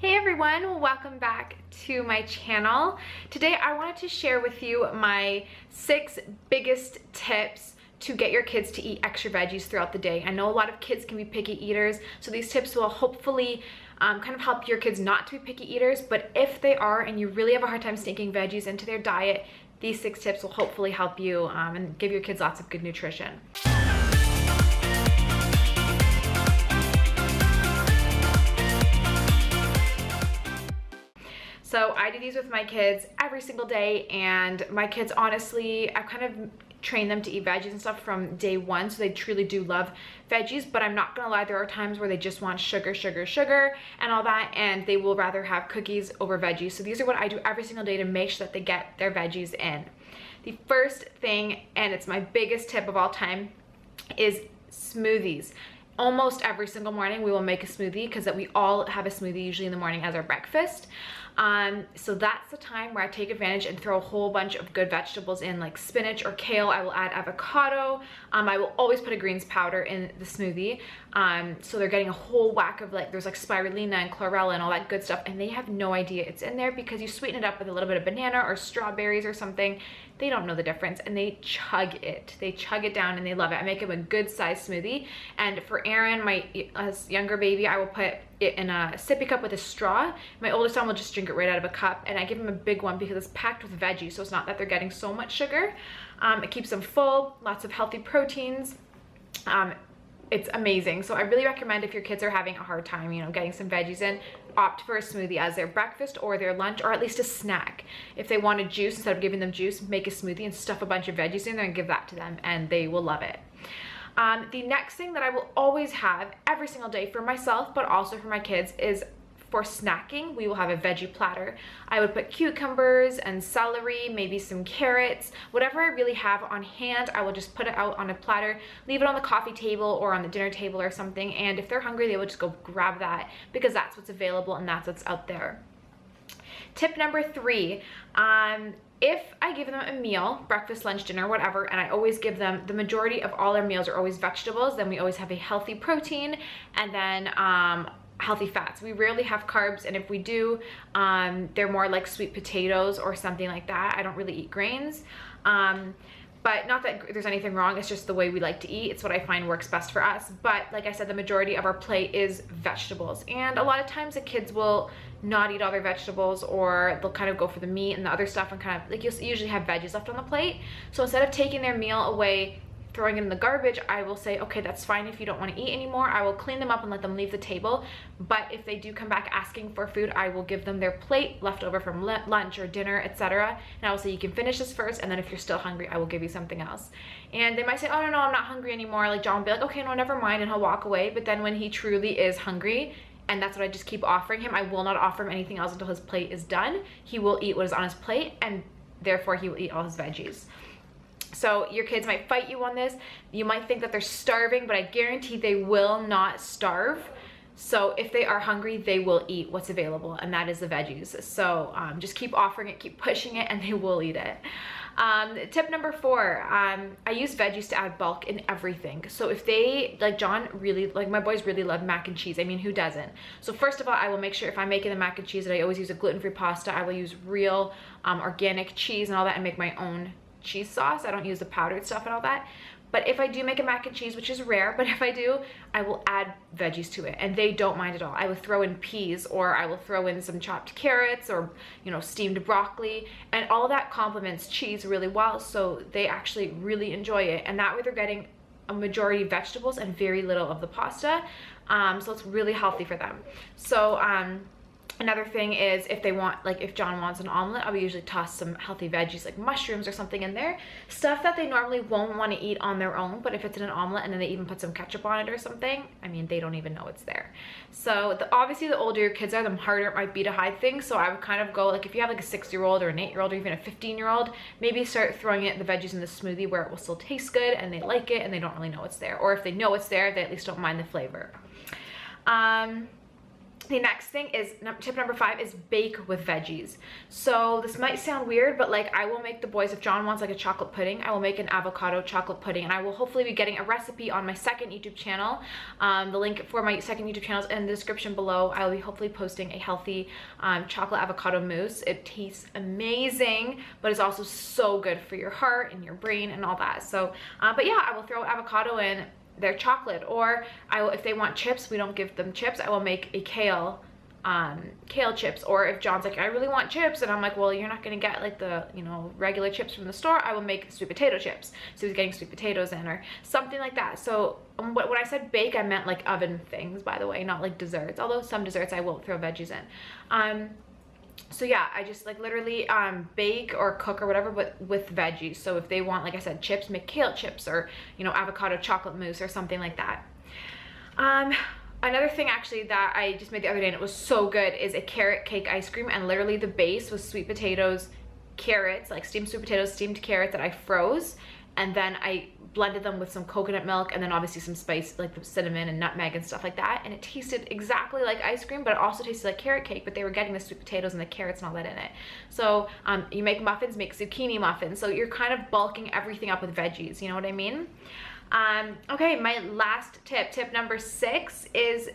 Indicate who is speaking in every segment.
Speaker 1: Hey everyone, welcome back to my channel. Today I wanted to share with you my 6 biggest tips to get your kids to eat extra veggies throughout the day. I know a lot of kids can be picky eaters, so these tips will hopefully kind of help your kids not to be picky eaters, but if they are and you really have a hard time sneaking veggies into their diet, these 6 tips will hopefully help you and give your kids lots of good nutrition. So I do these with my kids every single day, and my kids, honestly, I've kind of trained them to eat veggies and stuff from day one, so they truly do love veggies. But I'm not gonna lie, there are times where they just want sugar and all that, and they will rather have cookies over veggies. So these are what I do every single day to make sure that they get their veggies in. The first thing, and it's my biggest tip of all time, is smoothies. Almost every single morning we will make a smoothie, because we all have a smoothie usually in the morning as our breakfast. So that's the time where I take advantage and throw a whole bunch of good vegetables in, like spinach or kale. I will add avocado. I will always put a greens powder in the smoothie. So they're getting a whole whack of, like, there's like spirulina and chlorella and all that good stuff, and they have no idea it's in there because you sweeten it up with a little bit of banana or strawberries or something. They don't know the difference, and they chug it. They chug it down and they love it. I make them a good sized smoothie. And for Aaron, my younger baby, I will put it in a sippy cup with a straw. My oldest son will just drink it right out of a cup, and I give him a big one because it's packed with veggies, so it's not that they're getting so much sugar. It keeps them full, lots of healthy proteins. It's amazing. So I really recommend, if your kids are having a hard time, getting some veggies in, opt for a smoothie as their breakfast or their lunch, or at least a snack. If they want a juice, instead of giving them juice, make a smoothie and stuff a bunch of veggies in there and give that to them, and they will love it. The next thing that I will always have every single day for myself, but also for my kids, is for snacking, we will have a veggie platter. I would put cucumbers and celery, maybe some carrots, whatever I really have on hand. I will just put it out on a platter, leave it on the coffee table or on the dinner table or something, and if they're hungry, they will just go grab that because that's what's available and that's what's out there. Tip number 3, if I give them a meal, breakfast, lunch, dinner, whatever, and I always give them, the majority of all our meals are always vegetables, then we always have a healthy protein, and then healthy fats. We rarely have carbs, and if we do, they're more like sweet potatoes or something like that. I don't really eat grains. But not that there's anything wrong, it's just the way we like to eat. It's what I find works best for us. But like I said, the majority of our plate is vegetables. And a lot of times the kids will not eat all their vegetables, or they'll kind of go for the meat and the other stuff, and kind of, like, you'll usually have veggies left on the plate. So instead of taking their meal away, throwing it in the garbage, I will say, okay, that's fine if you don't want to eat anymore. I will clean them up and let them leave the table. But if they do come back asking for food, I will give them their plate left over from lunch or dinner, etc. And I will say, you can finish this first, and then if you're still hungry, I will give you something else. And they might say, oh, no, I'm not hungry anymore. Like, John will be like, okay, no, never mind, and he'll walk away. But then when he truly is hungry, and that's what I just keep offering him, I will not offer him anything else until his plate is done. He will eat what is on his plate, and therefore he will eat all his veggies. So your kids might fight you on this. You might think that they're starving, but I guarantee they will not starve. So if they are hungry, they will eat what's available, and that is the veggies. So just keep offering it, keep pushing it, and they will eat it. Tip number 4, I use veggies to add bulk in everything. So if they, like John really, like my boys really love mac and cheese. I mean, who doesn't? So first of all, I will make sure if I'm making the mac and cheese that I always use a gluten-free pasta. I will use real organic cheese and all that, and make my own cheese sauce. I don't use the powdered stuff and all that. But if I do make a mac and cheese, which is rare, but if I do, I will add veggies to it, and they don't mind at all. I will throw in peas, or I will throw in some chopped carrots, or steamed broccoli, and all of that complements cheese really well, so they actually really enjoy it. And that way they're getting a majority of vegetables and very little of the pasta, so it's really healthy for them. So another thing is, if they want, like if John wants an omelet, I will usually toss some healthy veggies like mushrooms or something in there. Stuff that they normally won't want to eat on their own, but if it's in an omelet and then they even put some ketchup on it or something, I mean, they don't even know it's there. So obviously the older your kids are, the harder it might be to hide things. So I would kind of go, like, if you have like a 6-year-old or an 8-year-old or even a 15-year-old, maybe start throwing the veggies in the smoothie where it will still taste good and they like it and they don't really know it's there. Or if they know it's there, they at least don't mind the flavor. The next thing is, tip number 5 is bake with veggies. So this might sound weird, but like I will make the boys, if John wants like a chocolate pudding, I will make an avocado chocolate pudding, and I will hopefully be getting a recipe on my second YouTube channel. The link for my second YouTube channel is in the description below. I will be hopefully posting a healthy chocolate avocado mousse. It tastes amazing, but it's also so good for your heart and your brain and all that. So, but yeah, I will throw avocado in their chocolate, or I will, if they want chips, we don't give them chips, I will make a kale chips. Or if John's like, I really want chips, and I'm like, well, you're not gonna get like the, you know, regular chips from the store, I will make sweet potato chips. So he's getting sweet potatoes in, or something like that. So when I said bake, I meant like oven things, by the way, not like desserts, although some desserts I will throw veggies in. So yeah, I just like literally bake or cook or whatever, but with veggies. So if they want, like I said, chips, make kale chips, or, you know, avocado chocolate mousse or something like that. Another thing actually that I just made the other day and it was so good is a carrot cake ice cream, and literally the base was sweet potatoes, carrots, like steamed sweet potatoes, steamed carrots that I froze, and then I blended them with some coconut milk, and then obviously some spice like the cinnamon and nutmeg and stuff like that, and it tasted exactly like ice cream, but it also tasted like carrot cake, but they were getting the sweet potatoes and the carrots and all that in it. So you make muffins, make zucchini muffins, so you're kind of bulking everything up with veggies, you know what I mean? Okay, my last tip number 6 is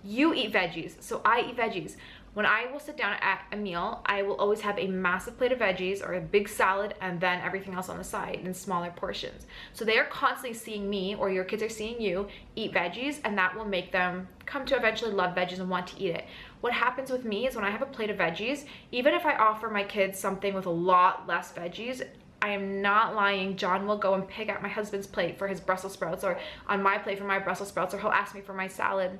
Speaker 1: you eat veggies. So I eat veggies. When I will sit down at a meal, I will always have a massive plate of veggies or a big salad, and then everything else on the side in smaller portions. So they are constantly seeing me, or your kids are seeing you, eat veggies, and that will make them come to eventually love veggies and want to eat it. What happens with me is when I have a plate of veggies, even if I offer my kids something with a lot less veggies, I am not lying, John will go and pick out my husband's plate for his Brussels sprouts, or on my plate for my Brussels sprouts, or he'll ask me for my salad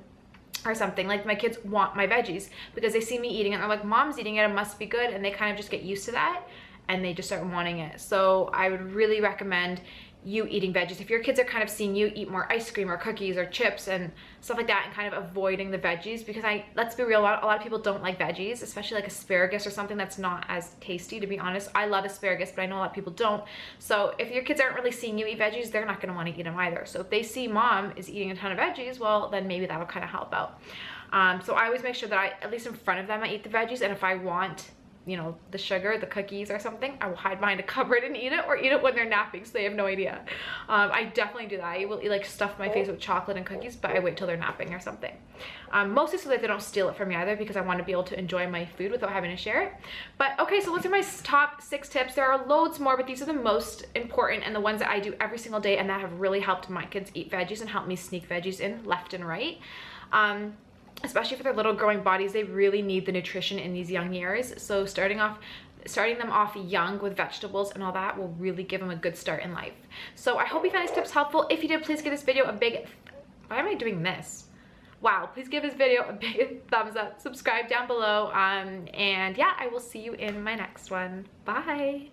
Speaker 1: or something. Like, my kids want my veggies because they see me eating it and they're like, mom's eating it, it must be good, and they kind of just get used to that and they just start wanting it. So I would really recommend you eating veggies. If your kids are kind of seeing you eat more ice cream or cookies or chips and stuff like that, and kind of avoiding the veggies, because let's be real, a lot of people don't like veggies, especially like asparagus or something that's not as tasty, to be honest. I love asparagus, but I know a lot of people don't. So if your kids aren't really seeing you eat veggies, they're not gonna wanna eat them either. So if they see mom is eating a ton of veggies, well, then maybe that'll kind of help out. So I always make sure that at least in front of them, I eat the veggies, and if I want, you know, the sugar, the cookies or something, I will hide behind a cupboard and eat it, or eat it when they're napping so they have no idea. I definitely do that. I will like stuff my face with chocolate and cookies, but I wait till they're napping or something. Mostly so that they don't steal it from me either, because I want to be able to enjoy my food without having to share it. But okay, so those are my top 6 tips. There are loads more, but these are the most important and the ones that I do every single day, and that have really helped my kids eat veggies and helped me sneak veggies in left and right. Especially for their little growing bodies, they really need the nutrition in these young years. So starting them off young with vegetables and all that will really give them a good start in life. So I hope you found these tips helpful. If you did, please give this video a big, why am I doing this? Wow, please give this video a big thumbs up, subscribe down below, and yeah, I will see you in my next one. Bye.